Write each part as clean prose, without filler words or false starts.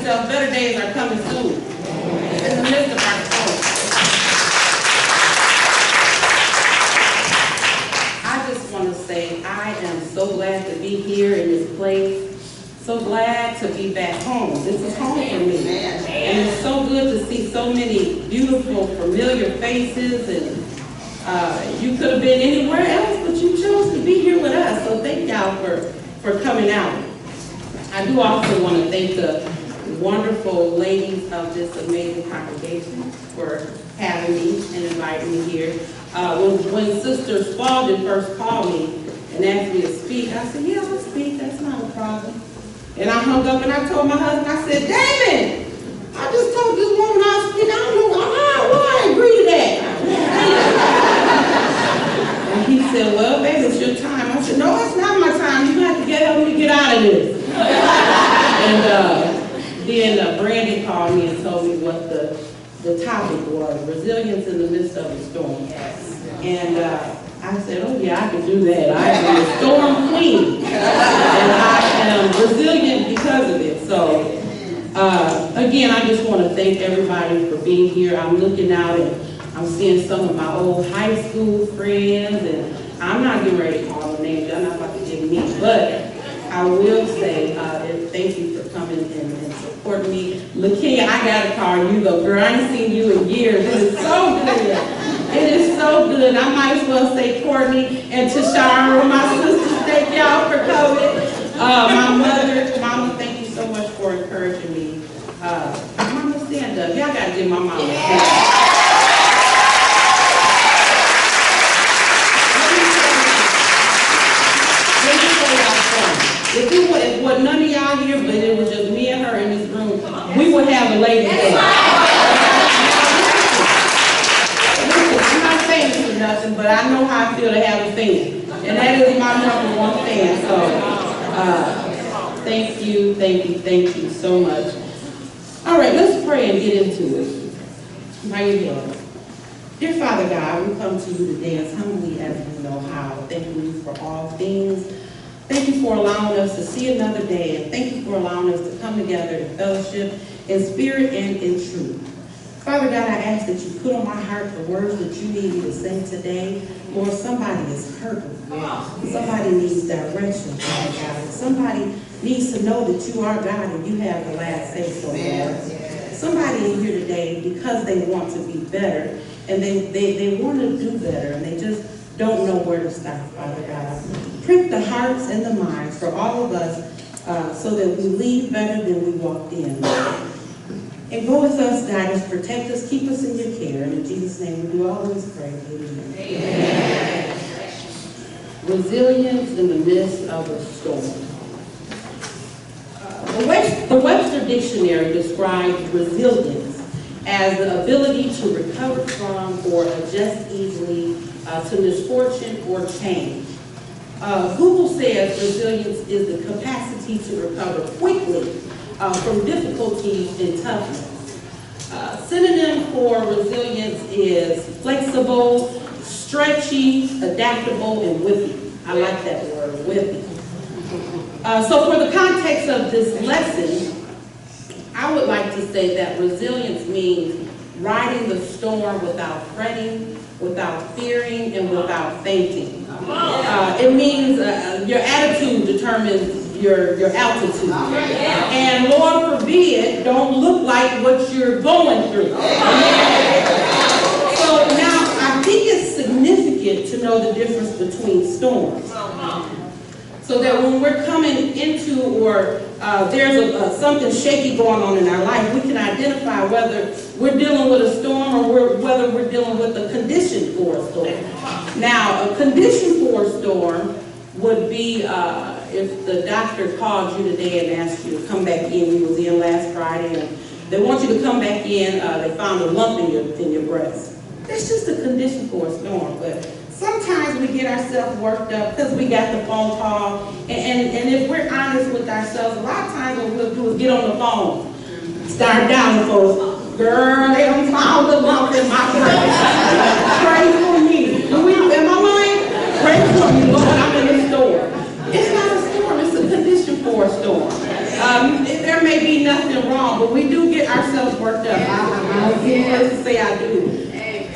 yourself, better days are coming soon. In the midst of our storm. I just want to say I am so glad to be here in this place. So glad to be back home. This is home for me. And it's so good to see so many beautiful, familiar faces. And you could have been anywhere else, but you chose to be here with us. So thank y'all for coming out. I do also want to thank the wonderful ladies of this amazing congregation for having me and inviting me here. When Sister Spalding first called me and asked me to speak, I said, yeah, I'll speak. That's not a problem. And I hung up and I told my husband, I said, David, I just told this woman I was speaking. I don't know why I agree to that. And he said, well, baby, it's your time. I said, no, it's not my time. You have to help me get out of this. And then Brandy called me and told me what the topic was, resilience in the midst of a storm. And I said, oh yeah, I can do that. I am a storm queen. And I am resilient because of it. So, again, I just want to thank everybody for being here. I'm looking out and I'm seeing some of my old high school friends, and I'm not getting ready to call them names. Y'all not about to get me. But I will say, thank you for coming and supporting me. LaKenya, I got to call you though, girl. I ain't seen you in years. It is so good. It is so good. I might as well say Courtney and Tashara, my sisters, thank y'all for coming. My mother, Mama, thank you so much for encouraging me. Mama, stand up. Y'all got to give my mama a hand. If it was none of y'all here, but it was just me and her in this room, we would have a lady day. I'm not famous for nothing, but I know how I feel to have a fan. And that is my number one fan. So thank you so much. All right, let's pray and get into it. Bow your head. Dear Father God, we come to you today as humbly as we know how. Thanking you for all things. Thank you for allowing us to see another day, and thank you for allowing us to come together in fellowship, in spirit and in truth. Father God, I ask that you put on my heart the words that you need me to say today. Lord, somebody is hurting. Somebody needs direction, Father God. Somebody needs to know that you are God and you have the last say so, Lord. Somebody in here today, because they want to be better, and they want to do better, and they just don't know where to start, Father God. Prick the hearts and the minds for all of us so that we leave better than we walked in. And go with us, guide us, protect us, keep us in your care. And in Jesus' name we do always pray. Amen. Amen. Resilience in the midst of a storm. The Webster Dictionary describes resilience as the ability to recover from or adjust easily to misfortune or change. Google says resilience is the capacity to recover quickly from difficulties and toughness. Synonym for resilience is flexible, stretchy, adaptable, and whippy. I like that word, whippy. So for the context of this lesson, I would like to say that resilience means riding the storm without fretting, without fearing, and without fainting. It means your attitude determines your altitude. And Lord forbid, don't look like what you're going through. So now, I think it's significant to know the difference between storms. So that when we're coming into or there's something shaky going on in our life, we can identify whether we're dealing with a storm or whether we're dealing with a condition for a storm. Now, a condition for a storm would be if the doctor called you today and asked you to come back in. You was in last Friday and they want you to come back in. They found a lump in your breast. That's just a condition for a storm. But sometimes we get ourselves worked up because we got the phone call. And if we're honest with ourselves, a lot of times what we'll do is get on the phone, start dialing folks. Girl, they don't found the lump in my breast. Pray for me. Am I lying? Pray for me, Lord, I'm in the storm. It's not a storm, it's a condition for a storm. There may be nothing wrong wrong, but we do get ourselves worked up. I'll be the first to say I do.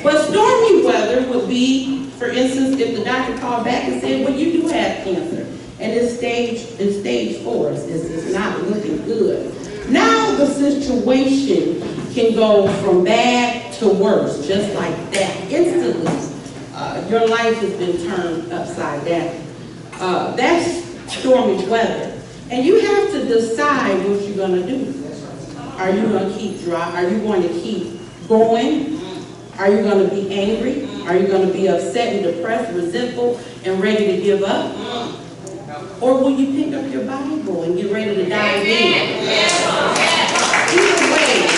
But stormy weather would be, for instance, if the doctor called back and said, well, you do have cancer, and it's stage 4, it's not looking good. Now the situation can go from bad to worse, just like that, instantly. Your life has been turned upside down. That's stormy weather. And you have to decide what you're going to do. Are you going to keep dry? Are you going to keep going? Are you going to be angry? Are you going to be upset and depressed, resentful, and ready to give up? Or will you pick up your Bible and get ready to dive in? Either way,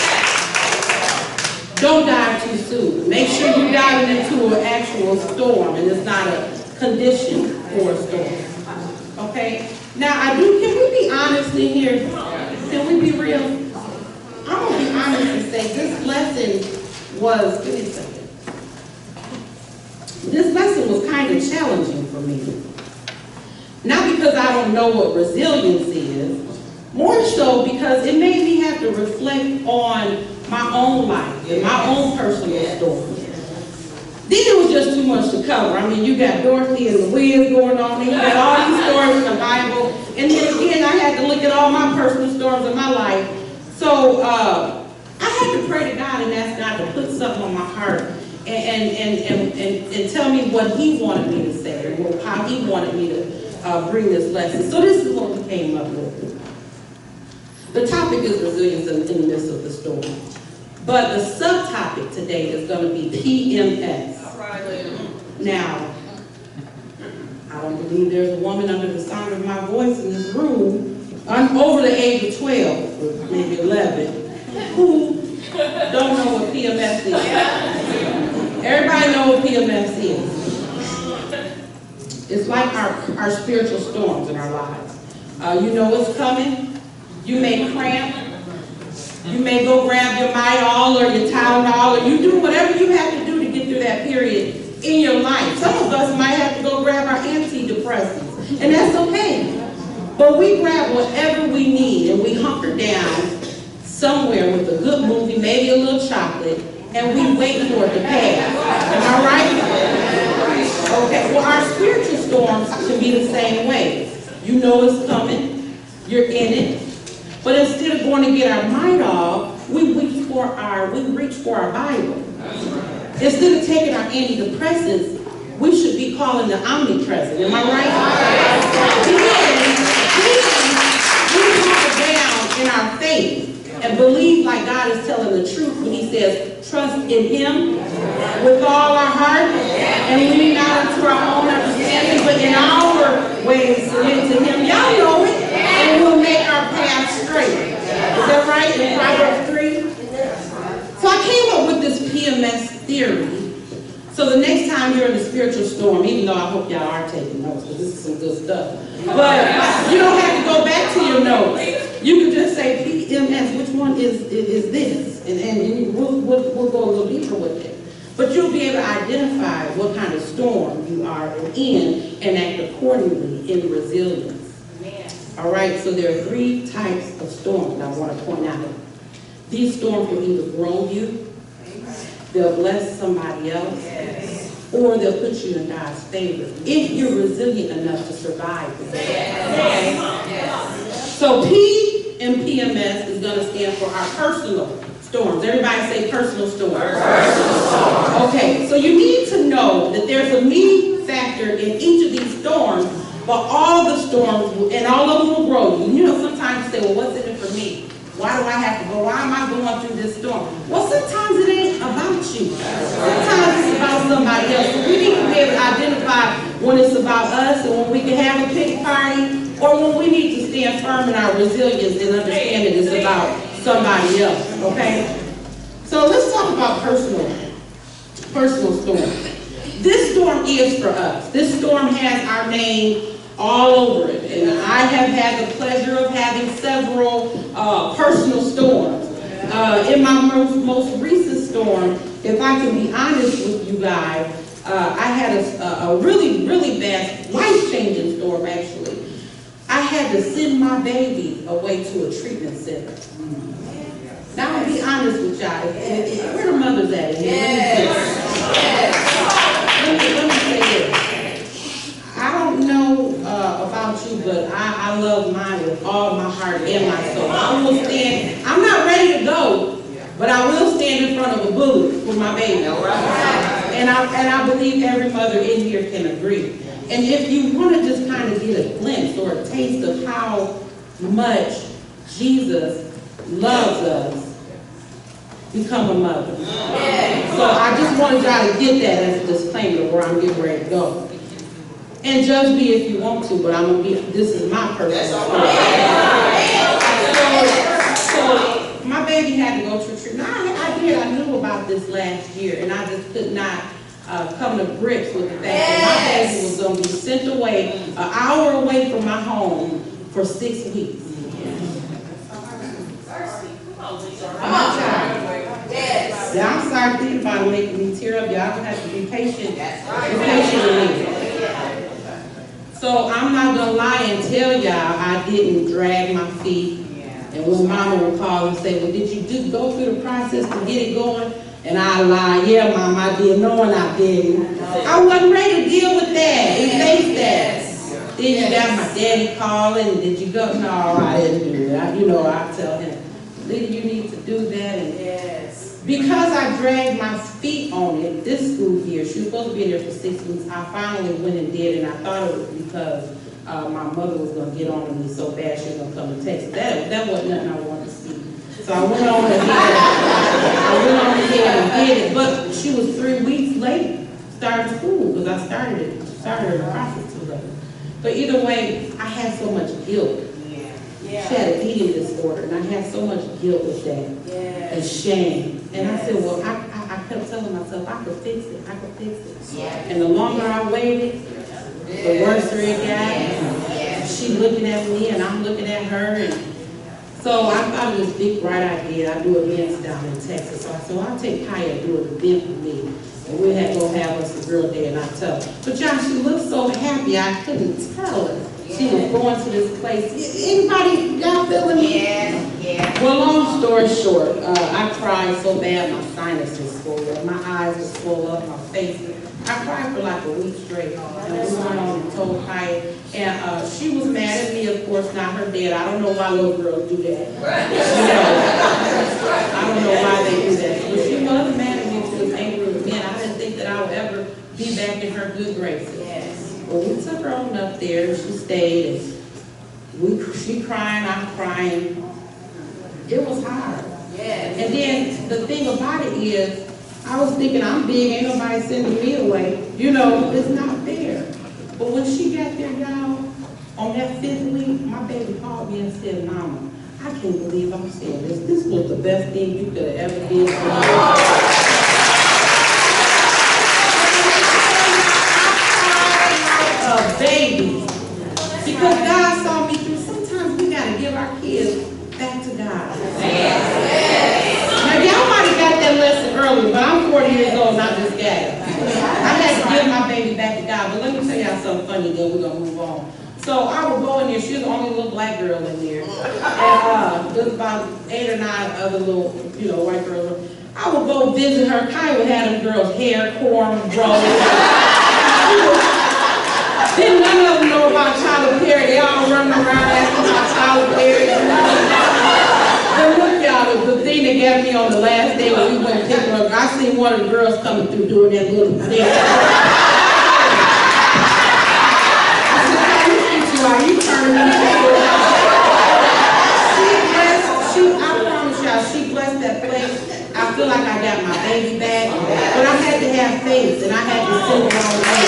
don't dive too soon. Make sure you're diving into an actual storm and it's not a condition for a storm. Okay? Now, can we be honest in here? Can we be real? I'm going to be honest and say this lesson was, give me a second. This lesson was kind of challenging for me. Not because I don't know what resilience is, more so because it made me have to reflect on my own life and my own personal story. Then it was just too much to cover. I mean, you got Dorothy and the Wiz going on, and you got all these stories in the Bible, and then again, I had to look at all my personal stories in my life. So I had to pray to God and ask God to put something on my heart and tell me what He wanted me to say, or how He wanted me to bring this lesson. So this is what we came up with. The topic is resilience in the midst of the storm. But the subtopic today is going to be PMS. Now, I don't believe there's a woman under the sound of my voice in this room, over the age of 12, or maybe 11, who don't know what PMS is. Everybody know what PMS is. It's like our spiritual storms in our lives. You know what's coming. You may cramp. You may go grab your Midol or your Tylenol, or you do whatever you have to do to get through that period in your life. Some of us might have to go grab our antidepressants, and that's okay. But we grab whatever we need, and we hunker down somewhere with a good movie, maybe a little chocolate, and we wait for it to pass. Am I right? Okay, well, our spiritual storms can be the same way. You know it's coming. You're in it. But instead of going to get our Midol, we reach for our Bible. Instead of taking our antidepressants, we should be calling the omnipresent. Am I right? Then we hunker down in our faith and believe like God is telling the truth when He says, trust in Him with all our heart, and lean not unto our own understanding, but in our ways submit to Him. Y'all know it. And we'll make our path straight. Is that right? In Proverbs 3? So I came up with this PMS theory. So the next time you're in a spiritual storm, even though I hope y'all are taking notes, because this is some good stuff. But you don't have to go back to your notes. You can just say PMS, which one is this? And we'll go a little deeper with it. But you'll be able to identify what kind of storm you are in and act accordingly in resilience. All right, so there are 3 types of storms that I want to point out. These storms will either grow you, they'll bless somebody else, or they'll put you in God's favor if you're resilient enough to survive this. Okay? So P in PMS is going to stand for our personal storms. Everybody say personal storms. Personal storms. Okay, so you need to know that there's a me factor in each of these storms. But all the storms, and all of them will grow you. You know, sometimes you say, well, what's in it for me? Why do I have to go? Why am I going through this storm? Well, sometimes it ain't about you. Sometimes it's about somebody else. So we need to be able to identify when it's about us and when we can have a pity party, or when we need to stand firm in our resilience and understand that it's about somebody else, okay? So let's talk about personal storm. This storm is for us. This storm has our name all over it. And I have had the pleasure of having several personal storms. In my most recent storm, if I can be honest with you guys, I had a really, really bad, life-changing storm, actually. I had to send my baby away to a treatment center. Now, I'll be honest with y'all. Where the mothers at? Let me say this. I don't know about you, but I love mine with all my heart and my soul. I will stand. I'm not ready to go, but I will stand in front of a bullet for my baby. And I believe every mother in here can agree. And if you want to just kind of get a glimpse or a taste of how much Jesus loves us, become a mother. So I just wanted y'all to get that as a disclaimer where I'm getting ready to go. And judge me if you want to, but I'm gonna be. This is my personal story. So my baby had to go to church. Now I knew about this last year, and I just could not come to grips with the fact that my baby was going to be sent away, an hour away from my home for 6 weeks. Yeah, I'm sorry thinking about it making me tear up. Y'all have to be patient. Be patient with me. So I'm not going to lie and tell y'all I didn't drag my feet. And when mama would call and say, well, did you go through the process to get it going? And I lie, yeah, Mom, I did, knowing I didn't. I wasn't ready to deal with that and face that. Then you got my daddy calling, did you go? No, I didn't do it. I tell him, Lydia, you need to do that. And because I dragged my feet on it this school year, she was supposed to be in there for 6 weeks, I finally went and did, and I thought it was because my mother was going to get on to me so bad she was going to come to Texas. That wasn't nothing I wanted to see. So I went on ahead and did it. But she was 3 weeks late starting school because I started the process too late. But either way, I had so much guilt. She had an eating disorder, and I had so much guilt with that and shame. And I said, well, I kept telling myself, I could fix it. I could fix it. And the longer I waited, the worse it got. She looking at me, and I'm looking at her, and so I thought of this big bright idea. I do events down in Texas. So I said, well, I'll take Kaya and do an event for me. And we'll go have us a girl day, and I tell her. But y'all, she looked so happy, I couldn't tell her. She was going to this place. Anybody, y'all feeling me? Yeah. Well, long story short, I cried so bad my sinuses swelled up, my eyes were swollen up, my face. I cried for like a week straight. And we went on and told Kaya. And she was mad at me, of course, not her dad. I don't know why little girls do that. I don't know why they do that. But she was mad at me. She was angry with me. And I didn't think that I would ever be back in her good graces. Well, we took her on up there. She stayed. And she crying, I'm crying. It was hard. And then the thing about it is, I was thinking, I'm big, ain't nobody sending me away. It's not fair. But when she got there, y'all, on that 5th week, my baby called me and said, Mama, I can't believe I'm saying this. This was the best thing you could have ever did for me. A baby. Because God saw me through. Sometimes we got to give our kids back to God. Now, y'all might have got that lesson earlier, but I'm 40 years old and I just got it. I had to give my baby back to God. But let me tell y'all something funny, then we're going to move on. So I would go in there. She was the only little black girl in there. And there was about 8 or 9 other little, white girls. I would go visit her. Kaya would have them girls' hair, corn, Then none of them know about Tyler Perry. They all running around asking about Tyler Perry. But look, y'all, the thing that got me on the last day when we went to pick her up, I seen one of the girls coming through doing that little thing. I said, are you turning me over? I promise y'all, she blessed that place. I feel like I got my baby back, but I had to have faith, and I had to send her on the way.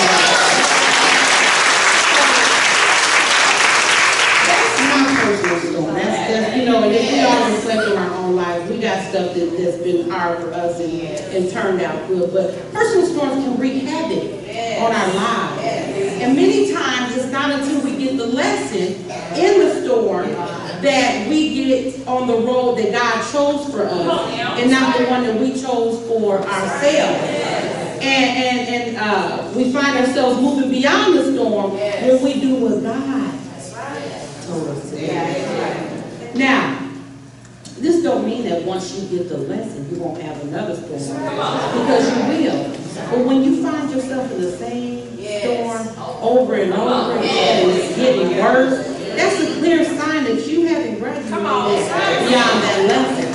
And if we all reflect on our own lives, we got stuff that's been hard for us and turned out good. But personal storms can wreak havoc on our lives. And many times it's not until we get the lesson in the storm that we get on the road that God chose for us and not the one that we chose for ourselves. And we find ourselves moving beyond the storm when we do what God told us to do. Now, this don't mean mean that once you get the lesson, you won't have another storm, because you will. But when you find yourself in the same storm over and over again, and it's getting worse, that's a clear sign that you haven't graduated beyond that lesson.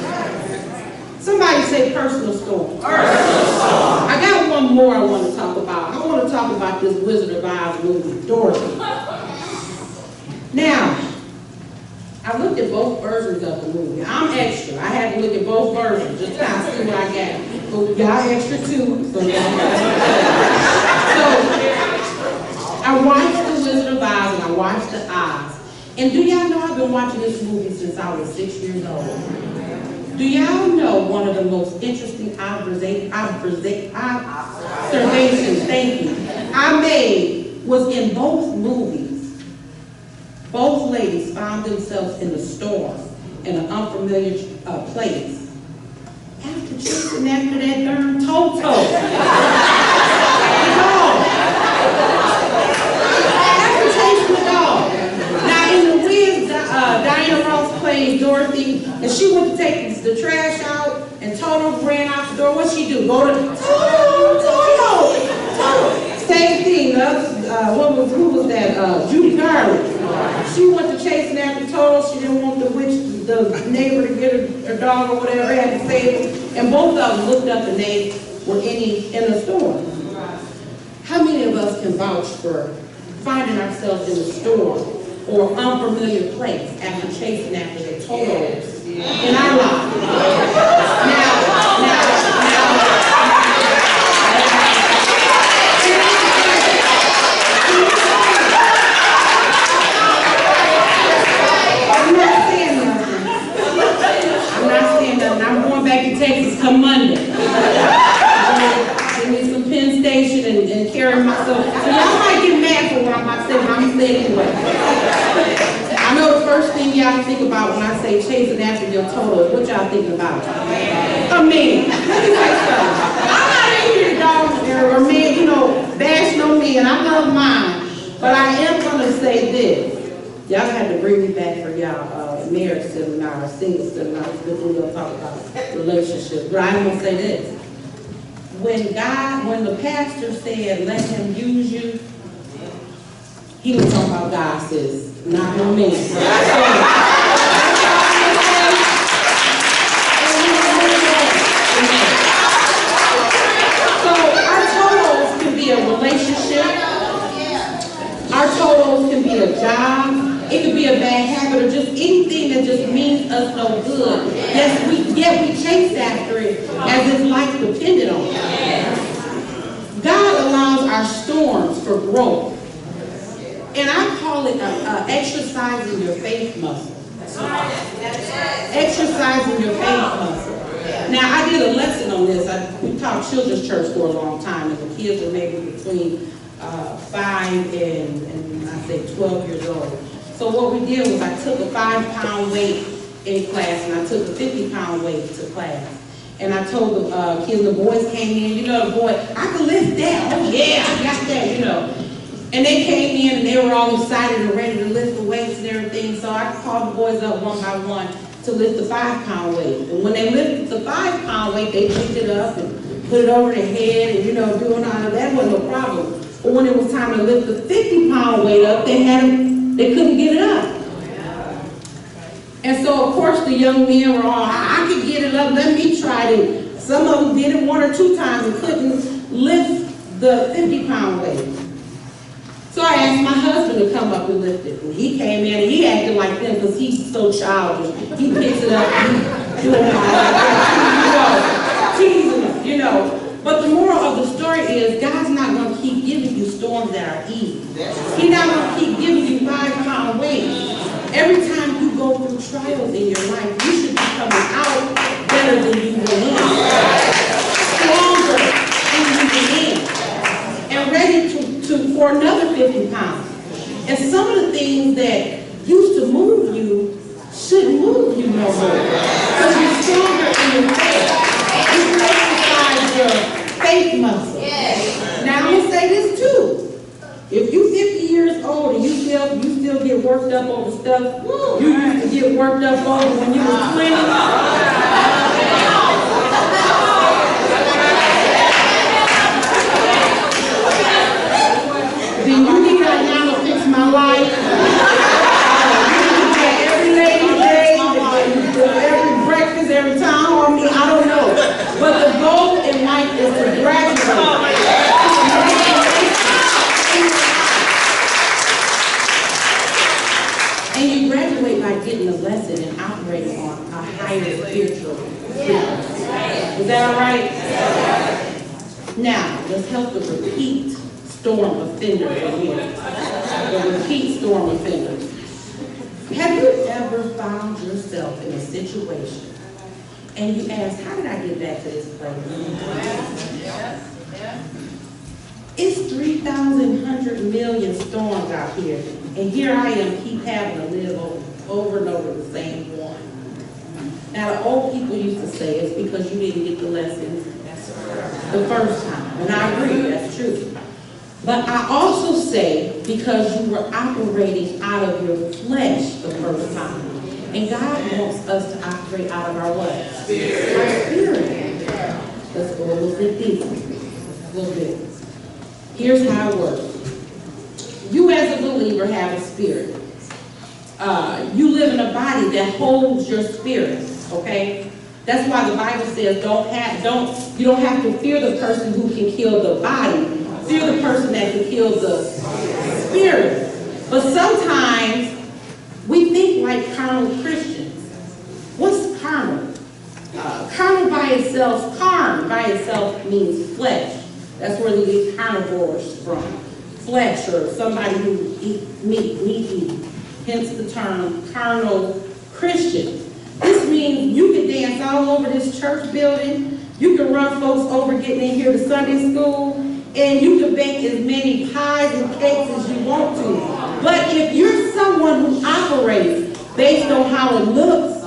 Somebody say personal storm. I got one more I want to talk about. I want to talk about this Wizard of Oz movie, Dorothy. Now, I looked at both versions of the movie. I'm extra. I had to look at both versions just to kind of see what I got. But y'all extra too. So I watched the Wizard of Oz and I watched the Oz. And do y'all know I've been watching this movie since I was 6 years old? Do y'all know one of the most interesting observations, thank you, I made was in both movies, both ladies found themselves in a storm, in an unfamiliar place, after chasing after that darn Toto. After chasing the dog. Now in the Wiz, Diana Ross played Dorothy, and she went to take the trash out, and Toto ran out the door. What'd she do? Go to Toto. Same thing. Who was that? Judy Garland. She went to chasing after Toto. She didn't want the neighbor to get her dog or whatever, had to save it. And both of them looked up and they were in a storm. How many of us can vouch for finding ourselves in a storm or unfamiliar place after chasing after the Totos in our lives? Now, I'm going back to Texas come Monday. Give me some Penn Station and carry myself. So y'all might get mad for what I'm about to say, but I'm going to say it anyway. I know the first thing y'all think about when I say chasing after your Toto, what y'all thinking about? A man. Let me say something. I'm not in here, dog, or man, bash no man. I love mine. But I am going to say this. Y'all have to bring me back for y'all marriage seminar, single seminar, because we're going to talk about relationships. But I'm going to say this. When the pastor said, let him use you, he was talking about God, sis, not no man. So our totals can be a relationship. Our totals can be a job. It could be a bad habit or just anything that just means us no good. Yet we chase after it as if life depended on it. God allows our storms for growth. And I call it exercising your faith muscle. Exercising your faith muscle. Now, I did a lesson on this. We taught children's church for a long time, and the kids were maybe between 5 and I say 12 years old. So what we did was I took a 5-pound weight in class and I took a 50-pound weight to class. And I told the kids, the boys came in, the boy, I can lift that. Oh yeah, I got that, And they came in and they were all excited and ready to lift the weights and everything. So I called the boys up one by one to lift the 5-pound weight. And when they lifted the 5-pound weight, they picked it up and put it over their head and, doing all of that wasn't no problem. But when it was time to lift the 50-pound weight up, they couldn't get it up. And so, of course, the young men were all, I could get it up, let me try it. Some of them did it 1 or 2 times and couldn't lift the 50-pound weight. So I asked my husband to come up and lift it. And he came in and he acted like them because he's so childish. He picks it up and he's doing it like that, teasing them, But the moral of the story is God's not going to keep giving you storms that are easy. He's not going to keep giving you 5-pound weights. Every time you go through trials in your life, you should be coming out better than you went in. Stronger than you went in. And ready for another 50 pounds. And some of the things that used to move you shouldn't move you no more. Because you're stronger in your faith. You exercise your faith muscle. Now I'm going to say this too. If you're 50 years old and you still get worked up over stuff you used to get worked up over when you were 20, my life. Every ladies' day, every breakfast, every town hall meeting, I don't know. But the goal in life is to graduate. And you graduate by getting a lesson and operating on a higher spiritual frequency. Is that all right? Now, let's help the repeat storm offender again. The repeat storm offender. Have you ever found yourself in a situation and you ask, how did I get back to this place? It's 3,100 million storms out here, and here I am, keep having to live over and over the same one. Now, the old people used to say it's because you didn't get the lessons the first time, and I agree, that's true. But I also say because you were operating out of your flesh the first time. And God wants us to operate out of our what? Spirit. Our spirit. Let's go a little bit deeper. A little bit. Here's how it works. You as a believer have a spirit. You live in a body that holds your spirit. Okay? That's why the Bible says you don't have to fear the person who can kill the body. Fear the person that can kill the spirit. But sometimes we think like carnal Christians. What's carnal? Carnal by itself, carn by itself means flesh. That's where they get carnivores from. Flesh, or somebody who eats meat eating. Hence the term carnal Christian. This means you can dance all over this church building. You can run folks over getting in here to Sunday school. And you can bake as many pies and cakes as you want to. But if you're someone who operates based on how it looks,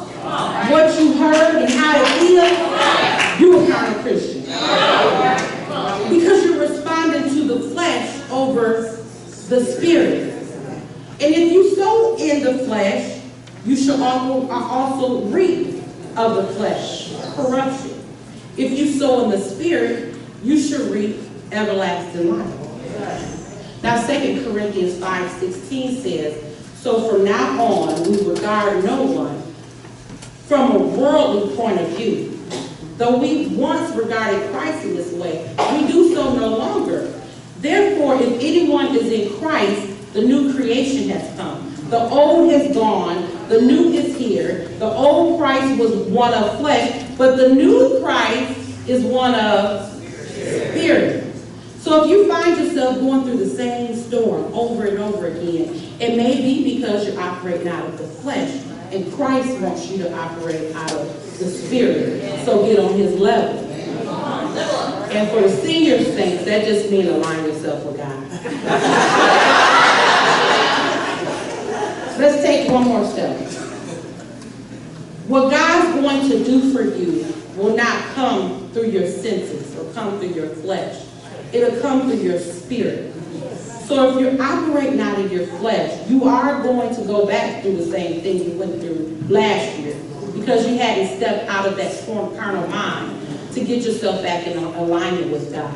what you heard and how it feels, you're a carnal Christian. Because you're responding to the flesh over the spirit. And if you sow in the flesh, you shall also reap of the flesh corruption. If you sow in the spirit, you shall reap everlasting life. Now 2 Corinthians 5:16 says, so from now on we regard no one from a worldly point of view. Though we once regarded Christ in this way, we do so no longer. Therefore, if anyone is in Christ, the new creation has come. The old has gone, the new is here. The old Christ was one of flesh, but the new Christ is one of spirit. So if you find yourself going through the same storm over and over again, it may be because you're operating out of the flesh, and Christ wants you to operate out of the spirit. So get on his level. And for the senior saints, that just means align yourself with God. Let's take one more step. What God's going to do for you will not come through your senses or come through your flesh. It'll come through your spirit. So if you're operating out of your flesh, you are going to go back through the same thing you went through last year because you hadn't stepped out of that carnal mind to get yourself back in alignment with God.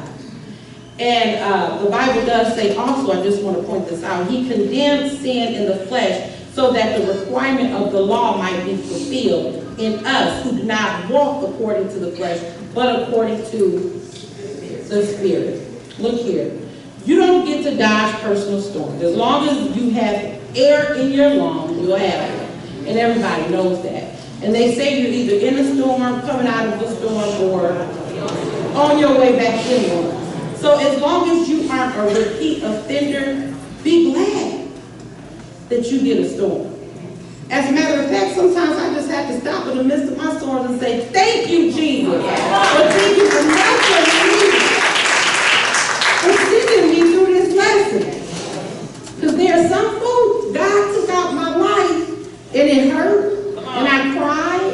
And the Bible does say also, I just want to point this out, he condemned sin in the flesh so that the requirement of the law might be fulfilled in us who do not walk according to the flesh, but according to the spirit. Look here. You don't get to dodge personal storms. As long as you have air in your lungs, you'll have it. And everybody knows that. And they say you're either in a storm, coming out of the storm, or on your way back in one. So as long as you aren't a repeat offender, be glad that you get a storm. As a matter of fact, sometimes I just have to stop in the midst of my storms and say, thank you, Jesus. Or thank you for nothing for sending me through this lesson. Because there are some folks, God took out my life, and it hurt, and I cried,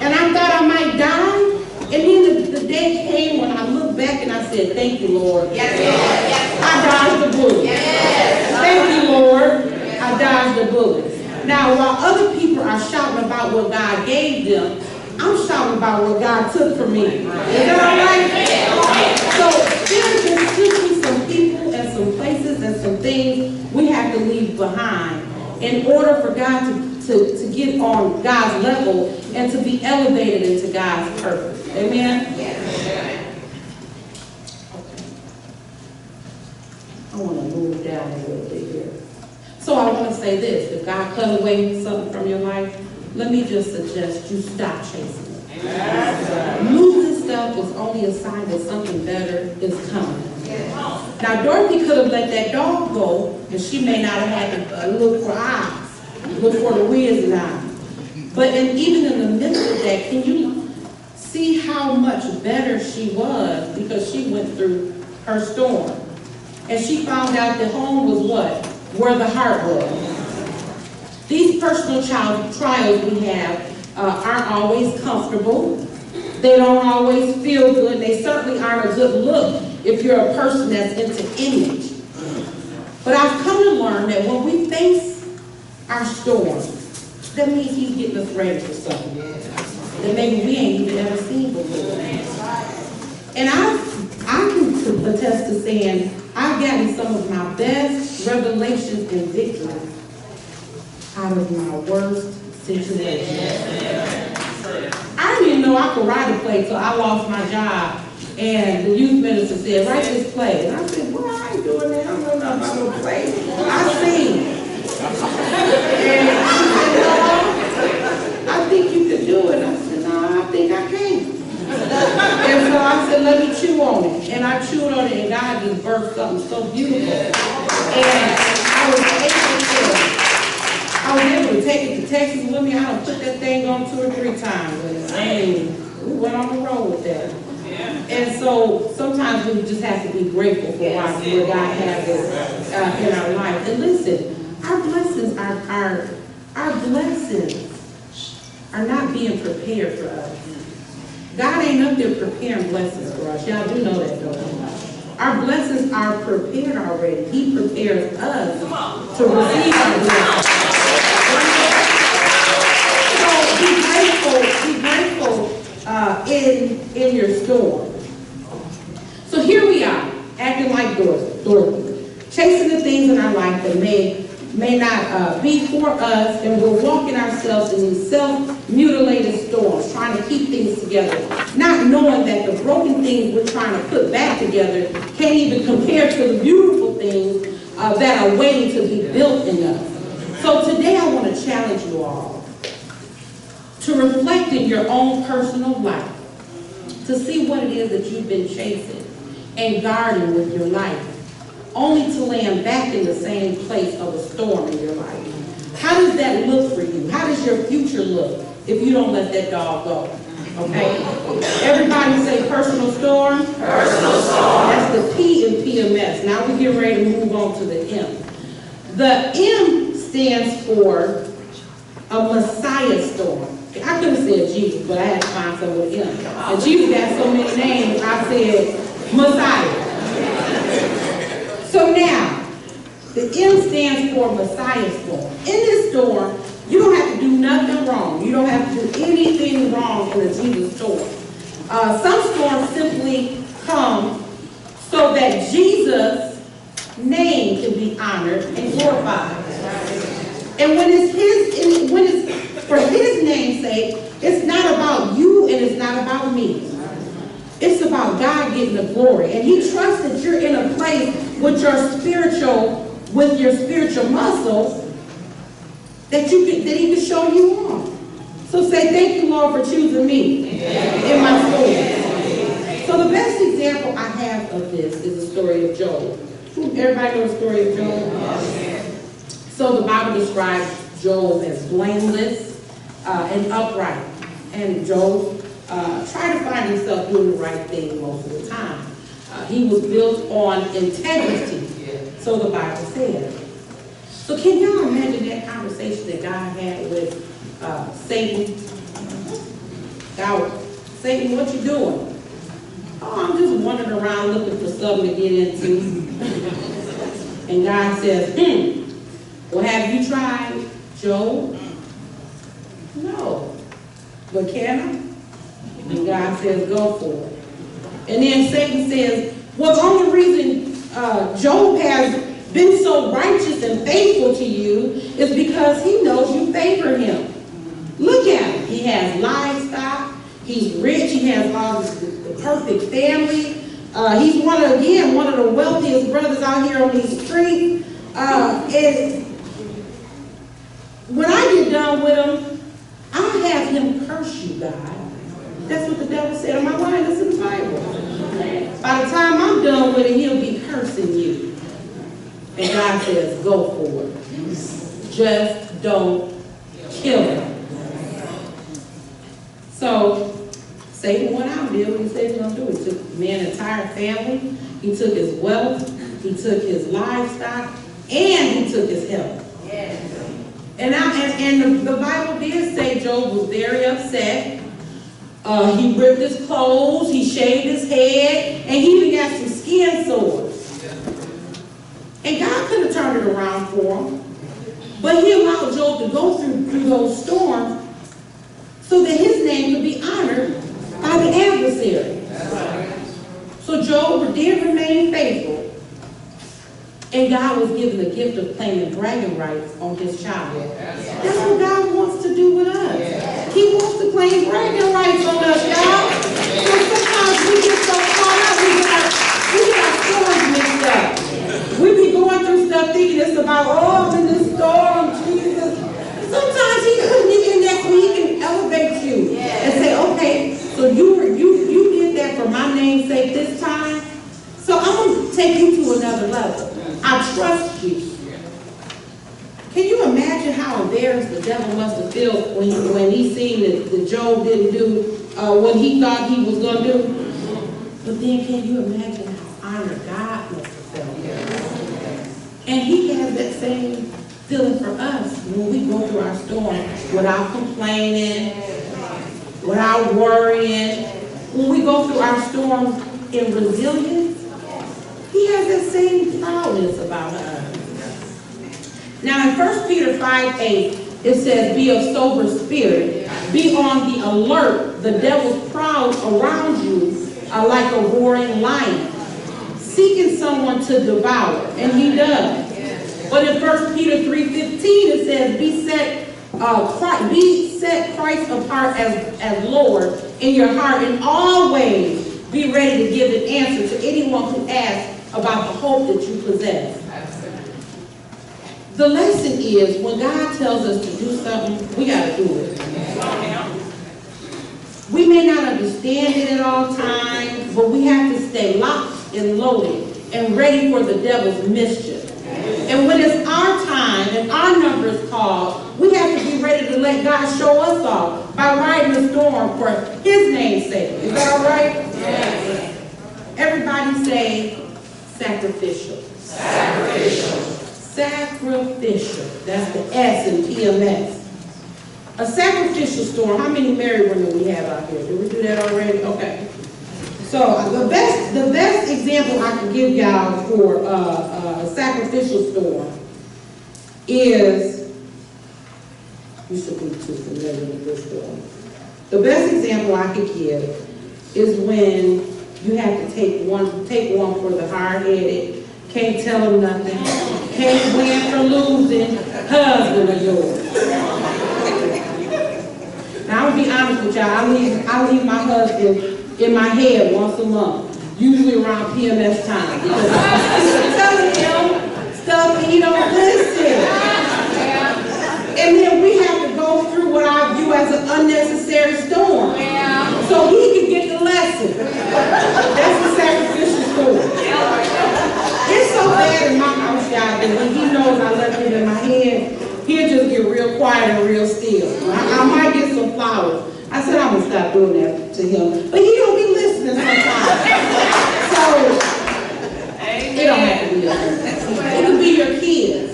and I thought I might die. And then the day came when I looked back and I said, thank you, Lord. Yes, yes. I dodged the bullet. Yes. Thank you, Lord. I dodged the bullet. Now, while other people are shouting about what God gave them, I'm shouting about what God took from me. Is that all right? So there should be some people and some places and some things we have to leave behind in order for God to get on God's level and to be elevated into God's purpose. Amen? Yes. Okay. I want to move down a little bit here. So I want to say this. If God cut away something from your life, let me just suggest you stop chasing it. Yes. Losing stuff is only a sign that something better is coming. Yes. Now, Dorothy could have let that dog go, and she may not have had to look for eyes, look for the wisdom eyes. But even in the midst of that, can you see how much better she was because she went through her storm? And she found out that home was what? Where the heart was. These personal trials we have aren't always comfortable. They don't always feel good. They certainly aren't a good look if you're a person that's into image. But I've come to learn that when we face our storm, that means he's getting us ready for something that maybe we ain't even ever seen before. And I can attest to saying I've gotten some of my best revelations and victories out of my worst situations. I didn't even know I could write a play till I lost my job. And the youth minister said, write this play. And I said, well, I ain't doing that. I don't know nothing about no play. I sing. And she said, no, I think you could do it. I said, no, I think I can. And so I said, let me chew on it. And I chewed on it, and God just birthed something so beautiful. And I was able to take it to Texas with me. I done put that thing on 2 or 3 times. And we went on the road with that. And so sometimes we just have to be grateful for where God has us in our life. And listen, our blessings are not being prepared for us. God ain't up there preparing blessings for us. Y'all do know that, don't you? Our blessings are prepared already. He prepares us to receive our blessings. So be grateful in your storm. So here we are, acting like Dorothy, chasing the things in our life that may not be for us, and we're walking ourselves in these self-mutilated storms, trying to keep things together, not knowing that the broken things we're trying to put back together can't even compare to the beautiful things that are waiting to be built in us. So today I want to challenge you all to reflect in your own personal life, to see what it is that you've been chasing and guarding with your life, only to land back in the same place of a storm in your life. How does that look for you? How does your future look if you don't let that dog go? Okay? Everybody say personal storm. Personal storm. That's the P in PMS. Now we get ready to move on to the M. The M stands for a Messiah storm. I could have said Jesus, but I had to find someone with M. And Jesus got so many names, I said Messiah. So now, the M stands for Messiah storm. In this storm, you don't have to do nothing wrong. You don't have to do anything wrong in a Jesus storm. Some storms simply come so that Jesus' name can be honored and glorified. And when it's for his name's sake, it's not about you and it's not about me. It's about God getting the glory. And he trusts that you're in a place with your spiritual muscles that he can show you on. So say, thank you, Lord, for choosing me in my story. So the best example I have of this is the story of Job. Everybody know the story of Job? So the Bible describes Job as blameless and upright. And Job tried to find himself doing the right thing most of the time. He was built on integrity, so the Bible says. So can y'all imagine that conversation that God had with Satan? God, Satan, what you doing? Oh, I'm just wandering around looking for something to get into. And God says, well, have you tried Job? No. But can I? And God says, go for it. And then Satan says, well, the only reason Job has been so righteous and faithful to you is because he knows you favor him. Look at him. He has livestock. He's rich. He has all the perfect family. He's one of the wealthiest brothers out here on these streets. And when I get done with him, I'll have him curse you, God. That's what the devil said in my mind. That's in the Bible. By the time I'm done with it, he'll be cursing you. And God says, go for it. Just don't kill him. So, Satan went out and did what he said he was going to do. He took the man's entire family. He took his wealth. He took his livestock. And he took his health. And the Bible did say Job was very upset. He ripped his clothes, he shaved his head, and he even got some skin sores. And God could have turned it around for him, but he allowed Job to go through those storms so that his name could be honored by the adversary. So Job did remain faithful, and God was given the gift of claiming bragging rights on his child. That's what God wants to do with us. He wants to claim bragging rights on us, y'all. So sometimes we get so caught up, we get our stories mixed up. We be going through stuff thinking it's about, oh, I'm in this storm, Jesus. Sometimes he put you in there so he can elevate you and say, okay, so you did that for my name's sake this time, so I'm going to take you to another level. I trust you. Can you imagine how embarrassed the devil must have felt when he seen that Job didn't do what he thought he was going to do? But then can you imagine how honored God must have felt? And he has that same feeling for us when we go through our storm without complaining, without worrying. When we go through our storms in resilience, he has that same proudness about us. Now in 1 Peter 5:8, it says, be of sober spirit, be on the alert. The devil's prowls around you are like a roaring lion, seeking someone to devour, and he does. But in 1 Peter 3:15, it says, be set Christ apart as Lord in your heart, and always be ready to give an answer to anyone who asks about the hope that you possess. The lesson is, when God tells us to do something, we got to do it. We may not understand it at all times, but we have to stay locked and loaded and ready for the devil's mischief. And when it's our time and our number is called, we have to be ready to let God show us off by riding the storm for his name's sake. Is that all right? Yes. Everybody say sacrificial. Sacrificial. Sacrificial. That's the S in PMS. A sacrificial storm. How many married women we have out here? Did we do that already? Okay. So the best example I can give y'all for a sacrificial storm is, you should be too familiar with this storm. The best example I could give is when you have to take one for the hard-headed, can't tell them nothing, can't win for losing husband of yours. Now I'm gonna be honest with y'all, I leave my husband in my head once a month, usually around PMS time, because I'm telling him stuff and he don't listen. And then we have to go through what I view as an unnecessary storm, so he can get the lesson. That's the sacrificial storm. It's so bad in my house, y'all, that when he knows I left him in my head, he'll just get real quiet and real still. I might get some flowers. I said I'm going to stop doing that to him. But he don't be listening sometimes. So, it don't have to be us. It could be your kids.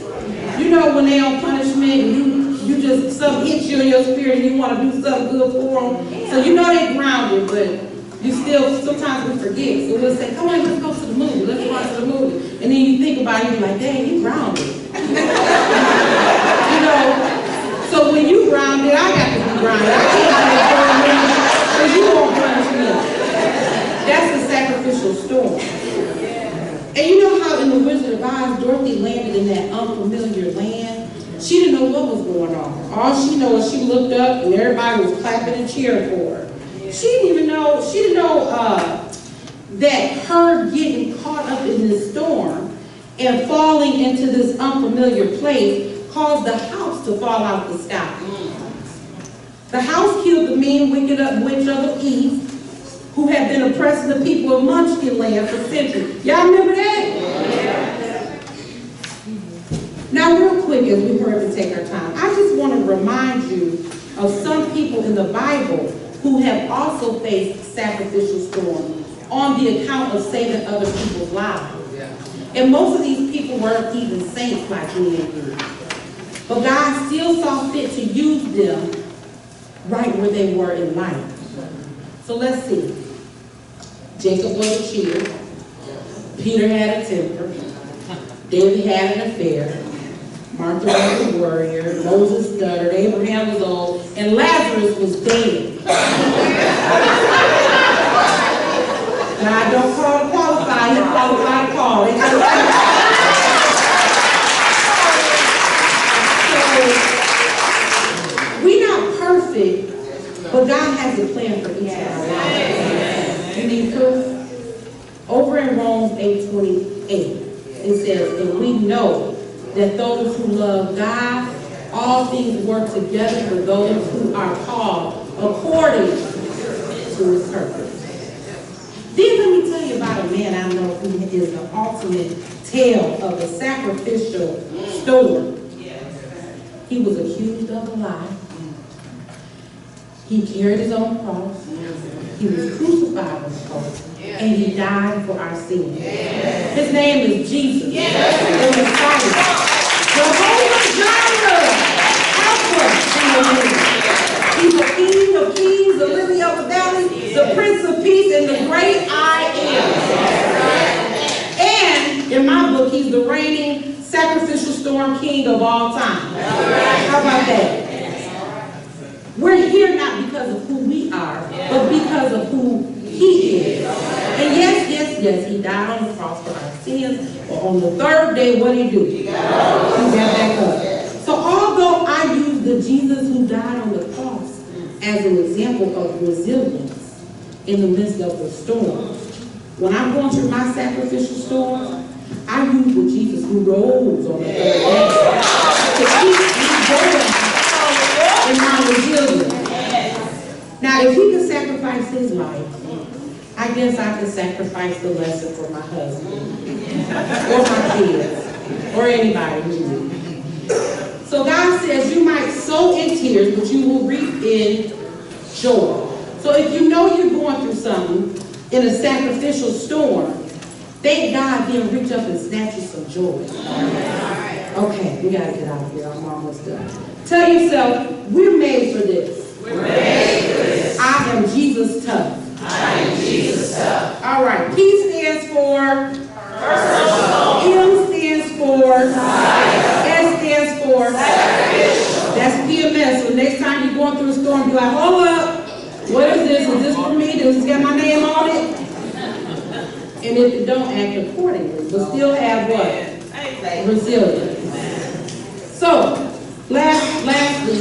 You know when they on punishment and you just, something hits you in your spirit and you want to do something good for them. So you know they're grounded, but you still, sometimes we forget. So we'll say, come on, let's go to the movie. Let's watch the movie. And then you think about it, you're like, dang, you grounded. You know, so when you grounded, I got to be grounded. I can't say, so you won't punish me. That's a sacrificial storm. And you know how in The Wizard of Oz, Dorothy landed in that unfamiliar land? She didn't know what was going on. All she knows is she looked up and everybody was clapping and cheering for her. She didn't know that her getting caught up in this storm and falling into this unfamiliar place caused the house to fall out the sky. The house killed the mean, wicked witch of the east, who had been oppressing the people of Munchkin land for centuries. Y'all remember that? Yeah. Now, real quick, as we hurry to take our time, I just want to remind you of some people in the Bible who have also faced sacrificial storms on the account of saving other people's lives. And most of these people weren't even saints like me and you. But God still saw fit to use them right where they were in life. So let's see. Jacob was a cheater. Peter had a temper. David had an affair. Martha was a warrior. Moses stuttered. Abraham was old. And Lazarus was dead. Now, I don't call qualify. You qualify to call. So, we're not perfect, but God has a plan for each of our lives. You need proof? Over in Romans 8:28, it says, and we know that those who love God, all things work together for those who are called according to his purpose. Then let me tell you about a man I know who is the ultimate tale of a sacrificial storm. He was accused of a lie. He carried his own cross. He was crucified on the cross. And he died for our sins. His name is Jesus. The Messiah. Jehovah Jireh. Alpha and Omega. He's the King of Kings, the Lily of the Valley, the Prince of Peace, and the great I am. And in my book, he's the reigning sacrificial storm king of all time. How about that? We're here not because of who we are, but because of who he is. And yes, he died on the cross for our sins. But on the third day, what did he do? He got back up. So although I use the Jesus who died on the cross as an example of resilience in the midst of the storm, when I'm going through my sacrificial storm, I use the Jesus who rose on the third day to keep me going in my resilience. Now, if he could sacrifice his life, I guess I could sacrifice the lesson for my husband, or my kids, or anybody who needs. So God says you might sow in tears, but you will reap in joy. So if you know you're going through something in a sacrificial storm, thank God, then reach up and snatch you some joy. Okay, we got to get out of here. I'm almost done. Tell yourself, we're made for this. We're made for this. I am Jesus tough. I am Jesus tough. All right. P stands for personal. M stands for S stands for sacrificial. That's PMS. So next time you're going through a storm, you're like, hold up. What is this? Is this for me? Does this got my name on it? And if you don't act accordingly, but still have what? Resilience. So, lastly,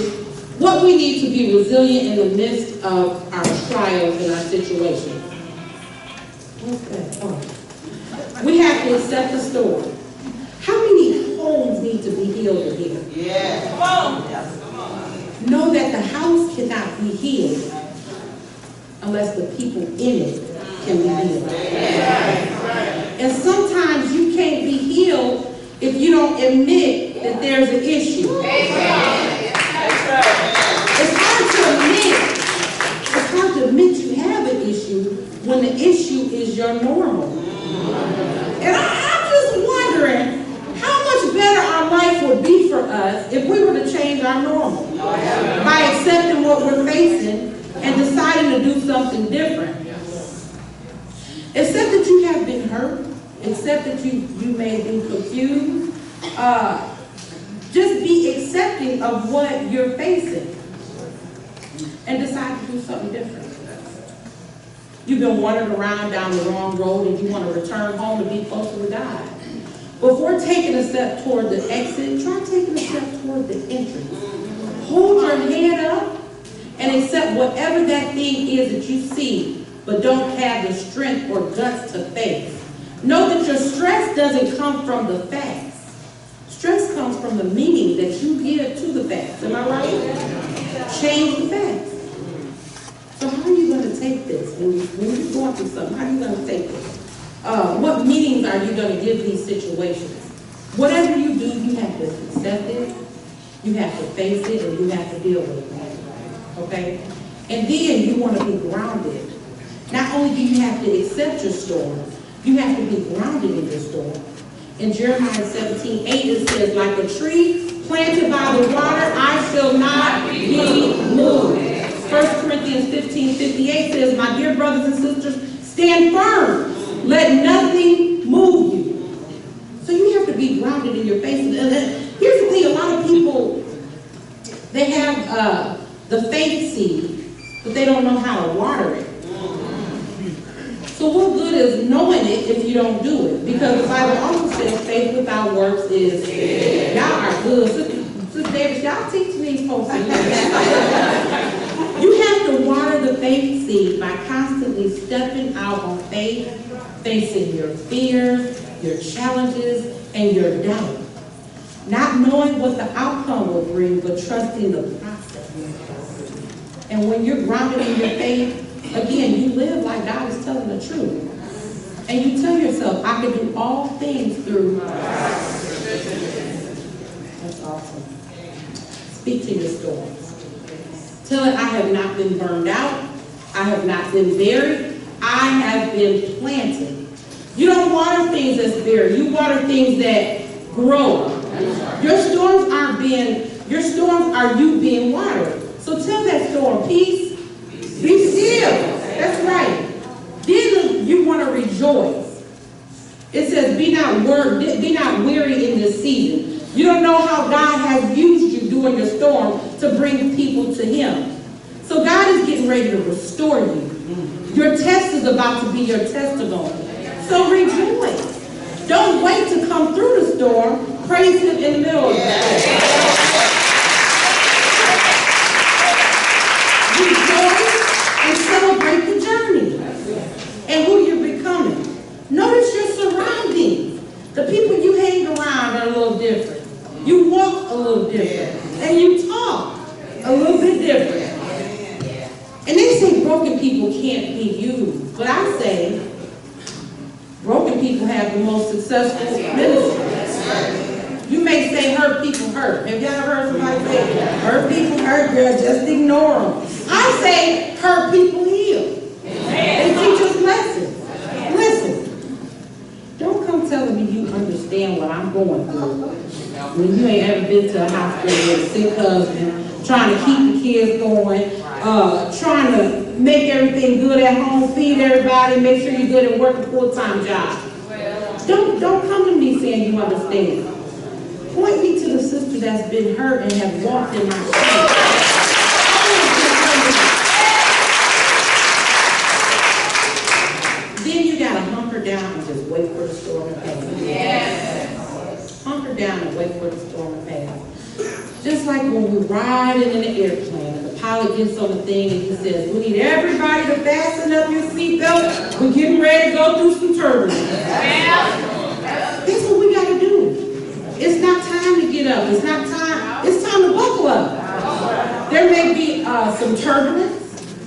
what we need to be resilient in the midst of our trials and our situations. Okay. Oh. We have to accept the storm. How many homes need to be healed in here? Yeah. Come on. Yes, come on. Know that the house cannot be healed unless the people in it can be healed. And sometimes you can't be healed if you don't admit that there's an issue. It's hard to admit you have an issue when the issue is your normal. And I'm just wondering how much better our life would be for us if we were to change our normal by accepting what we're facing and deciding to do something different. Accept that you have been hurt. Accept that you may be confused. Just be accepting of what you're facing and decide to do something different. You've been wandering around down the wrong road and you want to return home to be closer to God. Before taking a step toward the exit, try taking a step toward the entrance. Hold your head up and accept whatever that thing is that you see, but don't have the strength or guts to face. Know that your stress doesn't come from the facts. Stress comes from the meaning that you give to the facts. Am I right? Change the facts. So how are you going to take this? When you're going through something, how are you going to take this? What meanings are you going to give these situations? Whatever you do, you have to accept it, you have to face it, and you have to deal with it. Okay? And then you want to be grounded. Not only do you have to accept your storm, you have to be grounded in your storm. In Jeremiah 17:8, it says, like a tree planted by the water, I shall not be moved. 1 Corinthians 15:58 says, my dear brothers and sisters, stand firm. Let nothing move you. So you have to be grounded in your faith. And here's the thing, a lot of people, they have the faith seed, but they don't know how to water it. So what good is knowing it if you don't do it? Because the Bible also says faith without works is dead. Y'all are good. Sister Davis, y'all teach these folks. You have to water the faith seed by constantly stepping out on faith, facing your fears, your challenges, and your doubt. Not knowing what the outcome will bring, but trusting the process. And when you're grounded in your faith, again, you live like God is telling the truth. And you tell yourself, I can do all things through Christ. That's awesome. Speak to your storms. Tell it, I have not been burned out. I have not been buried. I have been planted. You don't water things that's buried. You water things that grow. Your storms are you being watered. So tell that storm, peace, be still. That's right. Then you want to rejoice. It says, be not weary in this season. You don't know how God has used you during your storm to bring people to Him. So God is getting ready to restore you. Your test is about to be your testimony. So rejoice. Don't wait to come through the storm. Praise Him in the middle of the storm. Rejoice and celebrate the journey and who you're becoming. Notice your surroundings. The people you hang around are a little different. You walk a little different. And you talk a little bit different. And they say broken people can't be used. But I say broken people have the most successful ministry. You may say hurt people hurt. Have y'all ever heard somebody say hurt people hurt, girl, just ignore them? I say hurt people heal. They teach us lessons. Listen, don't come telling me you understand what I'm going through when you ain't ever been to a hospital with a sick husband, trying to keep the kids going, trying to make everything good at home, feed everybody, make sure you're good and work a full-time job. Don't come to me saying you understand. Point me to the sister that's been hurt and have walked in my shoes. Then you gotta hunker down and just wait for the storm to pass. Yes. Hunker down and wait for the storm to pass. Just like when we're riding in an airplane and the pilot gets on the thing and he says, we need everybody to fasten up your seatbelt. We're getting ready to go through some turbulence. That's what we gotta do. It's not time to get up. It's not time. It's time to buckle up. There may be some turbulence.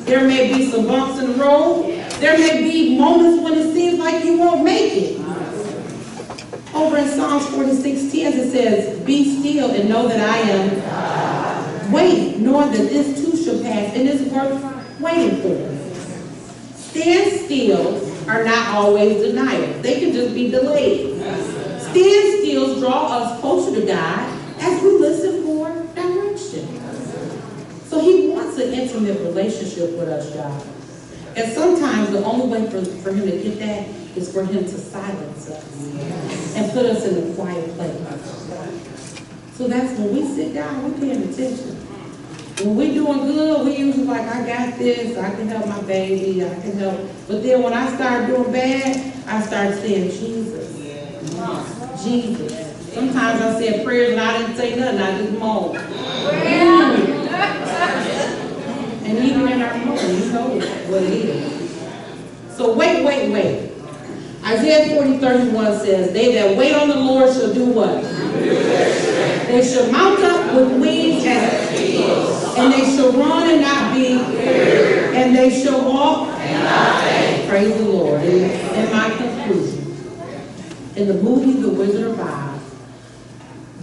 There may be some bumps in the road. There may be moments when it seems like you won't make it. Over in Psalms 46:10 it says, be still and know that I am. Wait, knowing that this too shall pass, and it's worth waiting for. Standstills are not always denials. They can just be delayed. Standstills draw us closer to God as we listen for direction. So He wants an intimate relationship with us, y'all. And sometimes the only way for Him to get that is for Him to silence us and put us in a quiet place. So that's when we sit down, we're paying attention. When we doing good, we usually like, I got this, I can help my baby, I can help. But then when I start doing bad, I start saying, Jesus, Jesus. Sometimes I said prayers and I didn't say nothing, I just moaned. And even in our moan, you know what it is. So wait. Isaiah 40:31 says, they that wait on the Lord shall do what? They shall mount up with wings as eagles, and they shall run and not be weary, and they shall walk and not faint. Praise the Lord. In my conclusion, in the movie The Wizard of Oz,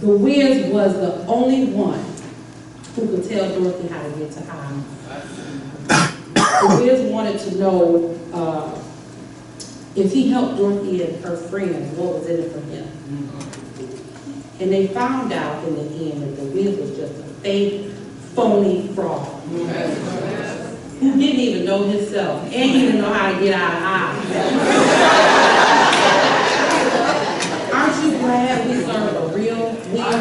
the Wiz was the only one who could tell Dorothy how to get to Oz. The Wiz wanted to know if he helped Dorothy and her friends, what was in it for him? And they found out in the end that the Wiz was just a fake, phony fraud. Who didn't even know himself, and he didn't know how to get out of Oz. Aren't you glad we serve a real Wiz?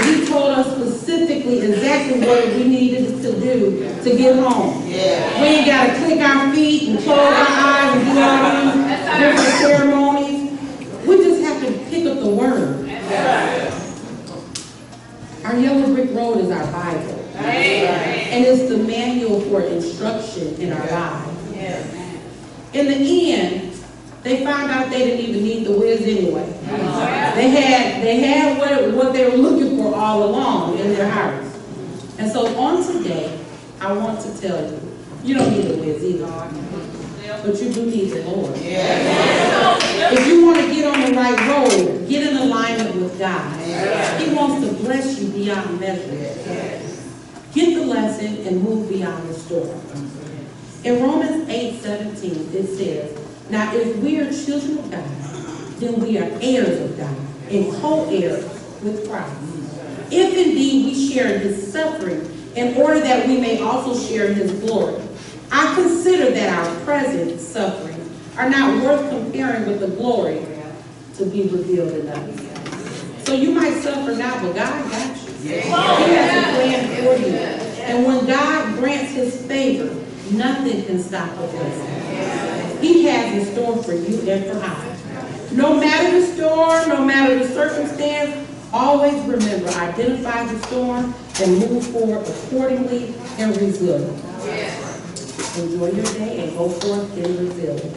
He told us specifically exactly what we needed to do to get home. Yeah. We ain't got to click our feet and close our eyes and do all these different ceremonies. We just have to pick up the word. Our yellow brick road is our Bible. And it's the manual for instruction in our lives. In the end, they found out they didn't even need the Wiz anyway. They had what they were looking for all along in their hearts. And so on today, I want to tell you, you don't need the Wiz either, but you do need the Lord. If you want to get on the right road, get in alignment with God. He wants to bless you beyond measure. Get the lesson and move beyond the storm. In Romans 8:17, it says, now if we are children of God, then we are heirs of God and co-heirs with Christ. If indeed we share in his suffering, in order that we may also share in his glory. I consider that our present suffering are not worth comparing with the glory to be revealed in us. So you might suffer now, but God got you. He has a plan for you. And when God grants his favor, nothing can stop the blessing. He has in store for you and for us. No matter the storm, no matter the circumstance, always remember, identify the storm and move forward accordingly and resilient. Enjoy your day and go forth in resilience.